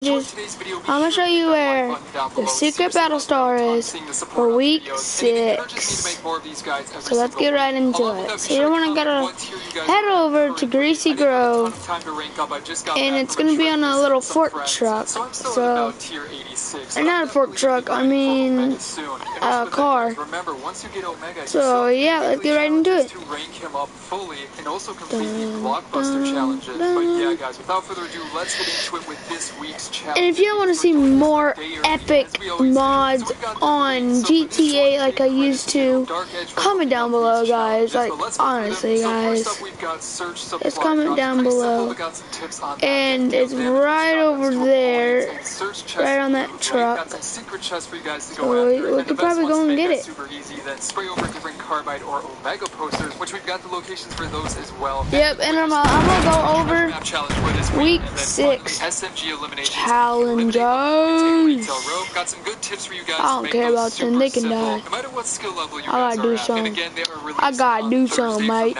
I'm gonna show you where the secret battle star is for week 6. So let's get right into it. So you're gonna head over to Greasy Grove, and it's gonna be on a little fork truck. So, or not a fork truck, I mean a car. So yeah, let's get right into it. And if you want to see more epic mods on GTA like I used to, comment down below, guys. Like, honestly, guys, just comment down below. And it's right over there, right on that truck. So we could probably go and get it. Yep, and I'm gonna go over week 6 challenges. I don't care about them, they can die. I gotta do something. I gotta do something, mate.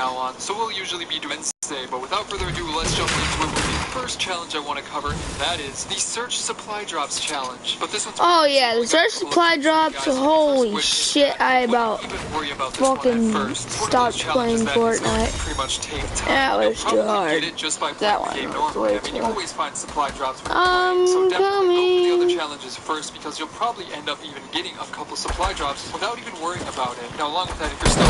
But without further ado, let's jump into it with the first challenge I want to cover, and that is the search supply drops challenge. But this one's the search supply drops. Holy shit! I about fucking stopped playing Fortnite. That was too hard. That one was way too hard. I'm coming. The other challenges first, because you'll probably end up even getting a couple supply drops without even worrying about it. Now, along with that, if you're still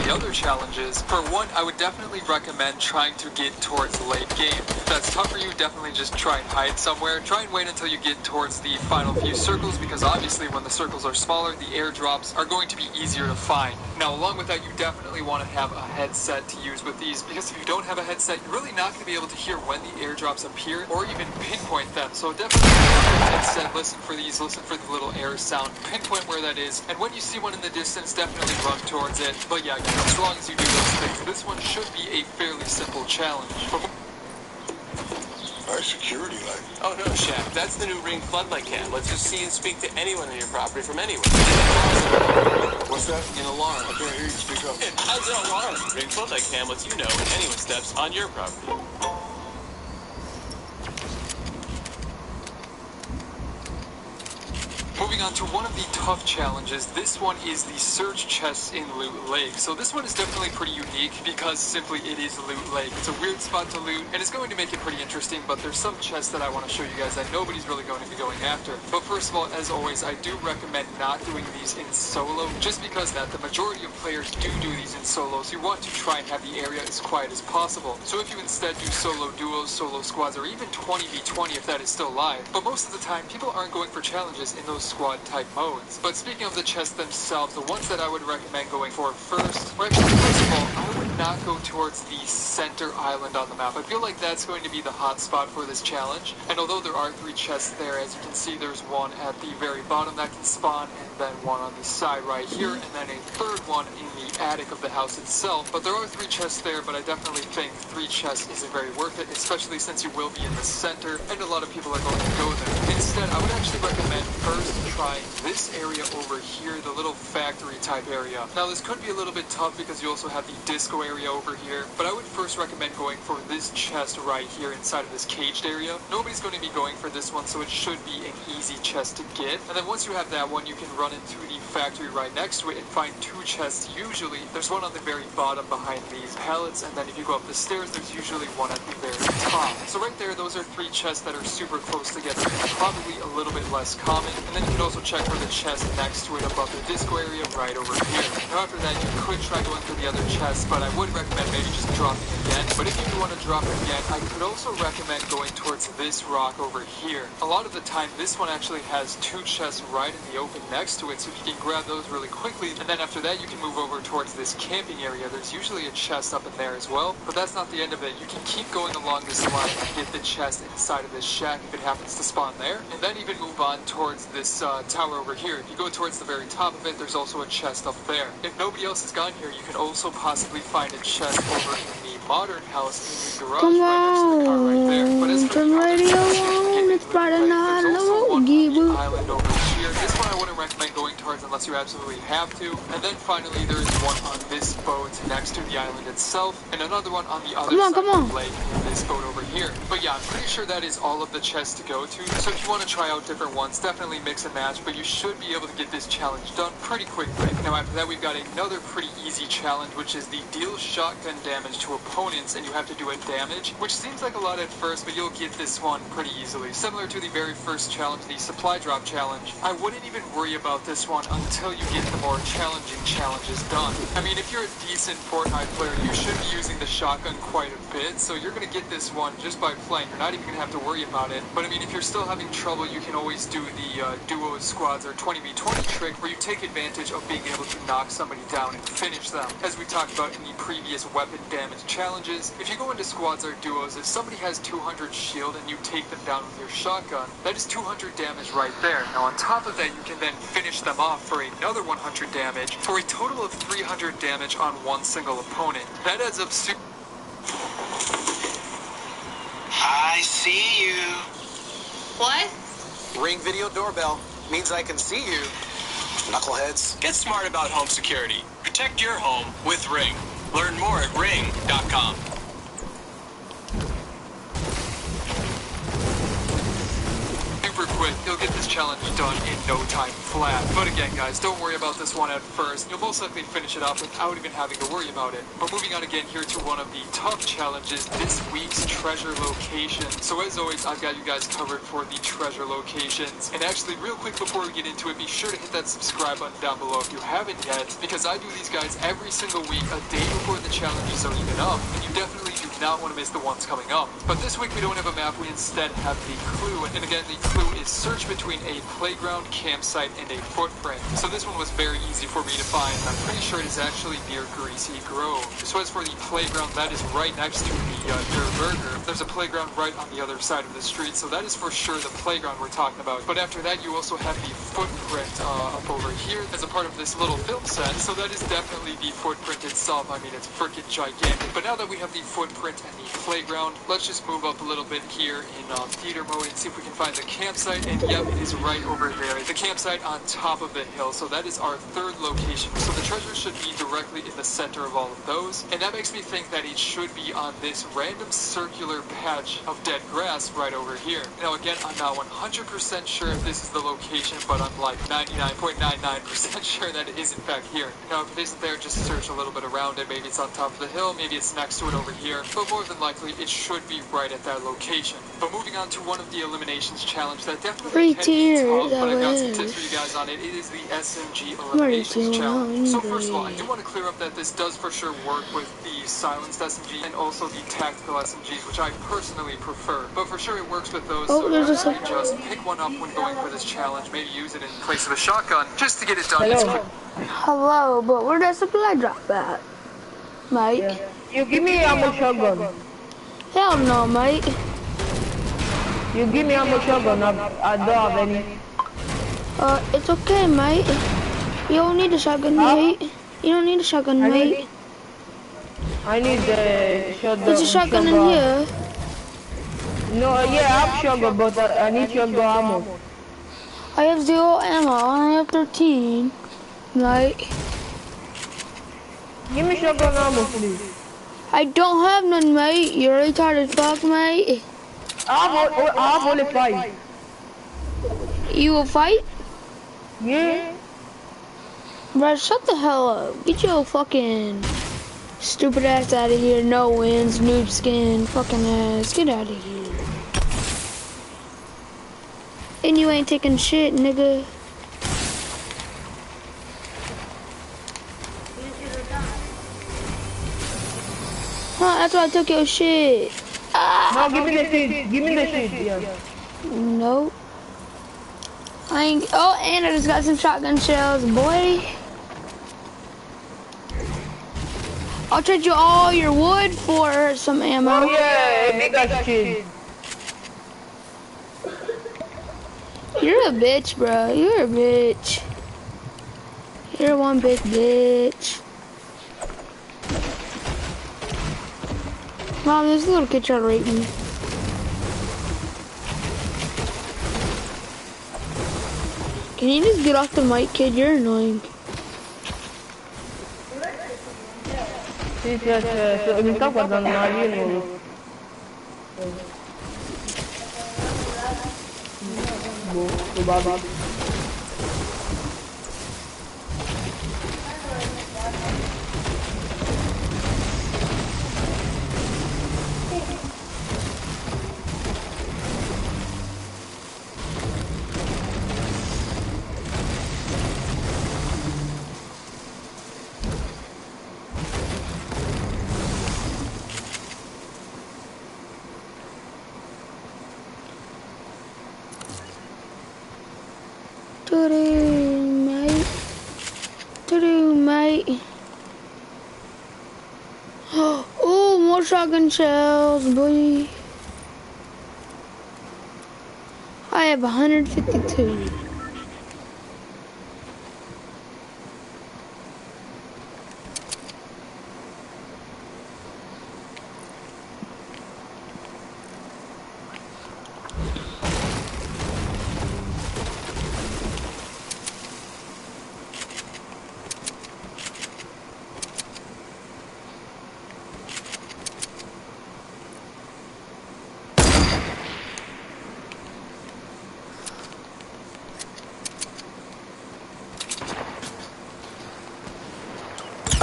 the other challenges, for one, I would definitely recommend trying to get towards late game. If that's tough for you, definitely just try and hide somewhere. Try and wait until you get towards the final few circles, because obviously when the circles are smaller, the airdrops are going to be easier to find. Now, along with that, you definitely want to have a headset to use with these, because if you don't have a headset, you're really not going to be able to hear when the airdrops appear or even pinpoint them. So definitely have a headset, listen for these, listen for the little air sound, pinpoint where that is, and when you see one in the distance, definitely run towards it. But yeah, as long as you do those things, this one should be a fairly simple challenge. Our security light. Oh no, Shaq, that's the new Ring floodlight cam. Lets you see and speak to anyone on your property from anywhere. What's that? An alarm. I can't hear you. Speak up. How's an alarm? Ring floodlight cam lets you know when anyone steps on your property. Moving on to one of the tough challenges, this one is the search chests in Loot Lake. So this one is definitely pretty unique because simply it is Loot Lake. It's a weird spot to loot and it's going to make it pretty interesting, but there's some chests that I want to show you guys that nobody's really going to be going after. But first of all, as always, I do recommend not doing these in solo, just because that the majority of players do these in solo, so you want to try and have the area as quiet as possible. So if you instead do solo duos, solo squads, or even 20v20 if that is still live, but most of the time people aren't going for challenges in those squad type modes. But speaking of the chests themselves, the ones that I would recommend going for first, or actually first of all, I would not go towards the center island on the map. I feel like that's going to be the hot spot for this challenge. And although there are 3 chests there, as you can see, there's one at the very bottom that can spawn, and then one on the side right here, and then a third one in the attic of the house itself. But there are 3 chests there, but I definitely think 3 chests isn't very worth it, especially since you will be in the center, and a lot of people are going to go there. Instead, I would actually recommend first trying this area over here, the little factory type area. Now this could be a little bit tough because you also have the disco area over here, but I would first recommend going for this chest right here inside of this caged area. Nobody's going to be going for this one, so it should be an easy chest to get. And then once you have that one, you can run into the factory right next to it and find 2 chests. Usually there's one on the very bottom behind these pallets, and then if you go up the stairs, there's usually one at the very top. So right there, those are 3 chests that are super close together, probably a little bit less common. And then you can also check for the chest next to it above the disco area right over here. Now after that, you could try going for the other chest, but I would recommend maybe just dropping again. But if you do want to drop it again, I could also recommend going towards this rock over here. A lot of the time, this one actually has 2 chests right in the open next to it, so if you can grab those really quickly, and then after that, you can move over towards this camping area. There's usually a chest up in there as well, but that's not the end of it. You can keep going along this line and get the chest inside of this shack if it happens to spawn there, and then even move on towards this tower over here. If you go towards the very top of it, there's also a chest up there. If nobody else has gone here, you can also possibly find a chest over in the modern house in the garage right next to the car right there. But as for the other chest, you can get it really late. There's also one on the island over here. This one I wouldn't recommend going towards unless you absolutely have to. And then finally, there is one on this boat next to the island itself, and another one on the other side of the lake in this boat over here. But yeah, I'm pretty sure that is all of the chests to go to. So if you want to try out different ones, definitely mix and match, but you should be able to get this challenge done pretty quickly. Now after that, we've got another pretty easy challenge, which is the deal shotgun damage to opponents, and you have to do a damage, which seems like a lot at first, but you'll get this one pretty easily. Similar to the very first challenge, the supply drop challenge, I wouldn't even worry about this one until you get the more challenging challenges done. I mean, if you're a decent Fortnite player, you should be using the shotgun quite a bit, so you're going to get this one just by playing. You're not even going to have to worry about it. But I mean, if you're still having trouble, you can always do the duos, squads, or 20v20 trick, where you take advantage of being able to knock somebody down and finish them. As we talked about in the previous weapon damage challenges, if you go into squads or duos, if somebody has 200 shield and you take them down with your shotgun, that is 200 damage right there. Now on top of that, you can then finish them off for another 100 damage, for a total of 300 damage on one single opponent. That adds up super. I see you. What? Ring video doorbell means I can see you. Knuckleheads. Get smart about home security. Protect your home with Ring. Learn more at ring.com. Super quick, you'll get this challenge done in no time flat. But again, guys, don't worry about this one at first. You'll most likely finish it off without even having to worry about it. But moving on again here to one of the tough challenges, this week's treasure location. So as always, I've got you guys covered for the treasure locations. And actually, real quick before we get into it, be sure to hit that subscribe button down below if you haven't yet, because I do these guys every single week, a day before the challenges are even up. And you definitely do not want to miss the ones coming up. But this week we don't have a map, we instead have the clue. And again, the clue is search between a playground, campsite, and a footprint. So this one was very easy for me to find, and I'm pretty sure it is actually near Greasy Grove. So as for the playground, that is right next to the Der Burger. There's a playground right on the other side of the street, so that is for sure the playground we're talking about. But after that, you also have the footprint up over here as a part of this little film set. So that is definitely the footprint itself. I mean, it's freaking gigantic. But now that we have the footprint and the playground, let's just move up a little bit here in theater mode and see if we can find the campsite. And yep, it is right over there. The campsite on top of the hill. So that is our third location. So the treasure should be directly in the center of all of those. And that makes me think that it should be on this random circular patch of dead grass right over here. Now again, I'm not 100% sure if this is the location, but I'm like 99.99% sure that it is in fact here. Now if it isn't there, just search a little bit around it. Maybe it's on top of the hill, maybe it's next to it over here, but more than likely it should be right at that location. But moving on to one of the eliminations challenge that definitely can be tough, but I've got some tips for you guys on it. It is the SMG eliminations challenge. So first of all, I do want to clear up that this does for sure work with the silenced SMG and also the tactical SMGs, which I personally prefer. But for sure it works with those, so just pick one up when going for this challenge. Maybe use it in place of a shotgun just to get it done. Hello, but where does the supply drop at? Mate? Yeah. You give me ammo shotgun. Hell no, mate. You give me ammo shotgun, I don't have any. It's okay, mate. You don't need a shotgun, mate. You don't need a shotgun, mate. I need the shotgun. There's a shotgun in here. No, yeah, I have shotgun, but I need shotgun ammo. I have 0 ammo. I have 13. Mate. Give me shotgun ammo, please. I don't have none, mate. You're retarded fuck, mate. I have only 5. You will fight? Yeah. Bro, shut the hell up. Get your fucking stupid ass out of here. No wins, noob skin, fucking ass. Get out of here. And you ain't taking shit, nigga. Huh, that's why I took your shit. No, give me the shit. Give me the shit, yeah. Nope. I ain't. Oh, and I just got some shotgun shells, boy. I'll trade you all your wood for some ammo. Oh yeah, big ass shit. You're a bitch, bro. You're a bitch. You're one big bitch. Mom, this little kid trying to rape me. Can you just get off the mic, kid? You're annoying. Sì, mi sto guardando la video. Boh, probabile. To-do, mate. Oh, more shotgun shells, boy. I have 152.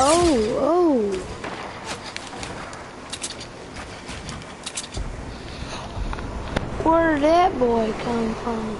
Oh. Where did that boy come from?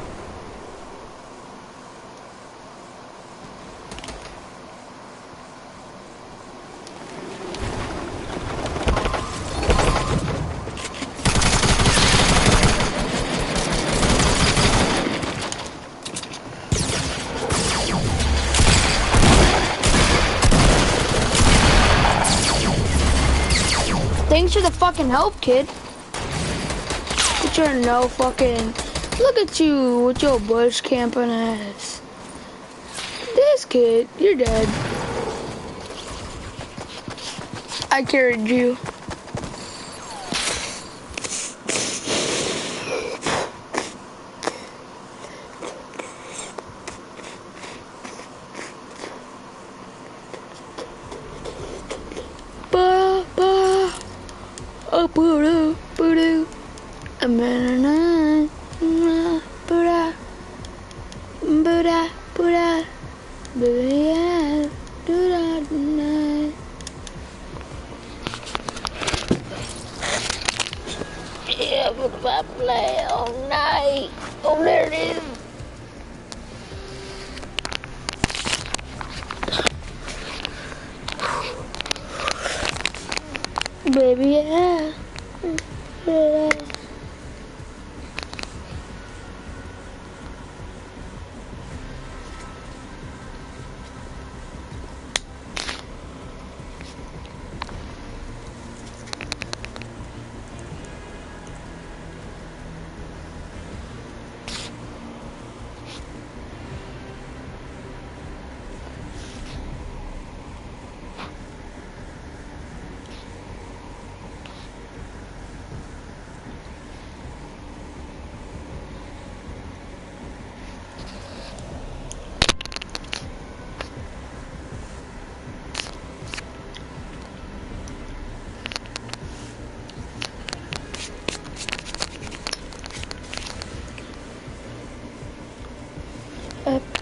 Thanks for the fucking help, kid. But you're no fucking... Look at you with your bush camping ass. This kid, you're dead. I carried you. Yeah, but if I play all night. Oh, there it is. Baby, yeah.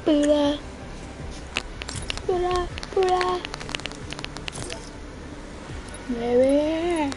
Buddha. Baby.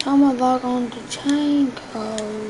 I'm gonna log on to chain code.